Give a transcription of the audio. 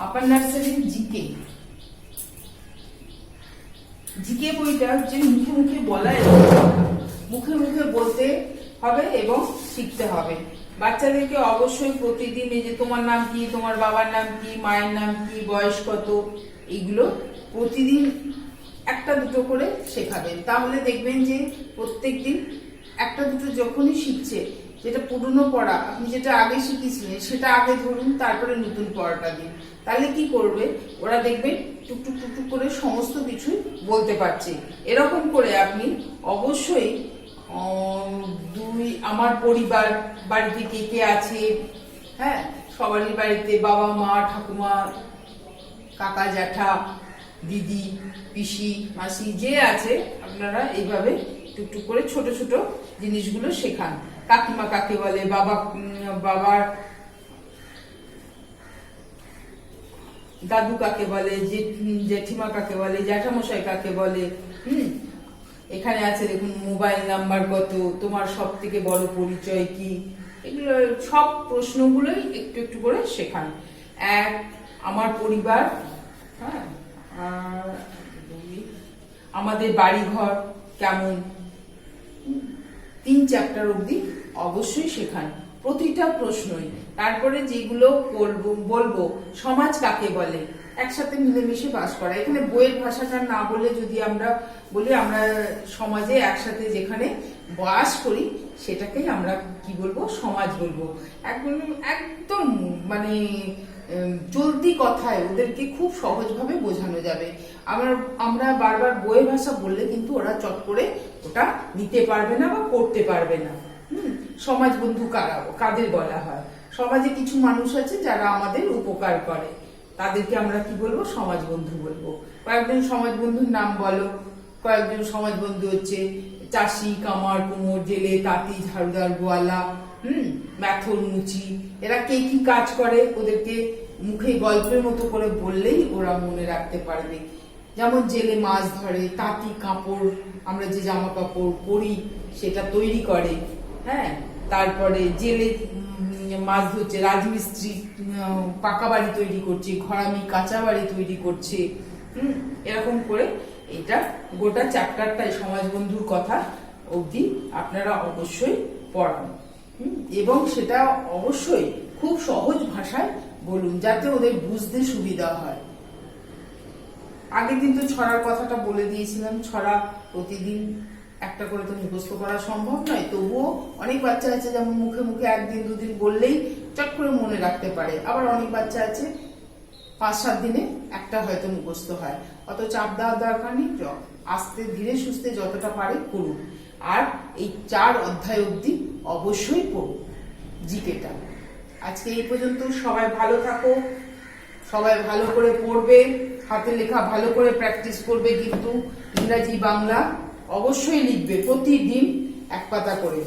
আপার নার্সারির GK GK বইটা হচ্ছে মুখে মুখে বলা, মুখে মুখে বলতে হবে এবং শিখতে হবে। বাচ্চাদেরকে অবশ্যই প্রতিদিন এই যে তোমার নাম কি, তোমার বাবার নাম কি, মায়ের নাম কি, বয়স কত, এইগুলো প্রতিদিন একটা দুটো করে শেখাবেন। তাহলে দেখবেন যে প্রত্যেকদিন একটা দুটো যখনই শিখছে, যেটা পুরনো পড়া আপনি যেটা আগে শিখিয়েছিলেন সেটা আগে ধরুন, তারপরে নতুন পড়াটা দিন। তাহলে কি করবে ওরা, দেখবেন টুকটুক টুকটুক করে সমস্ত কিছু বলতে পারছে। এরকম করে আপনি অবশ্যই আমার পরিবার বাড়িতে কে কে আছে, হ্যাঁ, সবারই বাড়িতে বাবা মা ঠাকুমা কাকা জ্যাঠা দিদি পিসি মাসি যে আছে, আপনারা এইভাবে টুকটুক করে ছোট ছোট জিনিসগুলো শেখান। কাকিমা কাকে বলে, বাবার দাদু কাকে বলে, জেঠিমা কাকে বলে, জ্যাঠামশাই কাকে বলে। এখানে আছে দেখুন মোবাইল নাম্বার কত, তোমার সব থেকে বড় পরিচয় কি, এগুলো সব প্রশ্নগুলোই একটু একটু করে শেখান। এক, আমার পরিবার, হ্যাঁ, আমাদের বাড়িঘর কেমন, 3 চ্যাপ্টার অবধি অবশ্যই শেখান প্রতিটা প্রশ্নই। তারপরে যেগুলো বলবো সমাজ কাকে বলে, একসাথে মিলেমিশে বাস করা। এখানে বইয়ের ভাষাটা না বলে যদি আমরা বলি আমরা সমাজে একসাথে যেখানে বাস করি সেটাকেই আমরা কি বলবো, সমাজ বলবো। একদম মানে চলতি কথায় ওদেরকে খুব সহজভাবে বোঝানো যাবে। আমরা বারবার বইয়ের ভাষা বললে কিন্তু ওরা চট করে ওটা নিতে পারবে না বা করতে পারবে না। সমাজ বন্ধু কাদের বলা হয়, সমাজে কিছু মানুষ আছে যারা আমাদের উপকার করে, তাদেরকে আমরা কি বলবো, সমাজ বন্ধু বলবো। কয়েকজন সমাজ বন্ধুর নাম বলো। কয়েকজন সমাজ বন্ধু হচ্ছে চাষি, কামার, কুমোর, জেলে, তাঁতি, ঝাড়ুদার, গোয়ালা, ম্যাথর, মুচি। এরা কে কি কাজ করে ওদেরকে মুখে গল্পের মতো করে বললেই ওরা মনে রাখতে পারবে। যেমন জেলে মাছ ধরে, তাঁতি কাপড়, আমরা যে জামা কাপড় পরি সেটা তৈরি করে, হ্যাঁ। তারপরে জেলে মাছ ধরছে, রাজমিস্ত্রি পাকা বাড়ি তৈরি করছে, ঘরামি কাঁচা বাড়ি তৈরি করছে। এরকম করে এটা গোটা চ্যাপ্টারটাই সমাজ বন্ধুর কথা অবধি আপনারা অবশ্যই পড়ান, এবং সেটা অবশ্যই খুব সহজ ভাষায় বলুন যাতে ওদের বুঝতে সুবিধা হয়। আগে কিন্তু ছড়ার কথাটা বলে দিয়েছিলাম, ছড়া প্রতিদিন একটা করে তো মুখস্থ করা সম্ভব নয়, তবুও অনেক বাচ্চা আছে যেমন মুখে মুখে 1 দিন 2 দিন বললেই চট করে মনে রাখতে পারে। আবার অনেক বাচ্চা আছে 5-7 দিনে একটা হয়তো মুখস্থ হয়। অত চাপ দেওয়ার দরকার নেই, আস্তে ধীরে সুস্থে যতটা পারে করুন। আর এই 4 অধ্যায় অবধি অবশ্যই পড়ুন জিকেটা। আজকে এই পর্যন্ত। সবাই ভালো থাকো, সবাই ভালো করে পড়বে, হাতে লেখা ভালো করে প্র্যাকটিস করবে, কিন্তু ইংরাজি বাংলা অবশ্যই লিখবে প্রতিদিন 1 পাতা করে।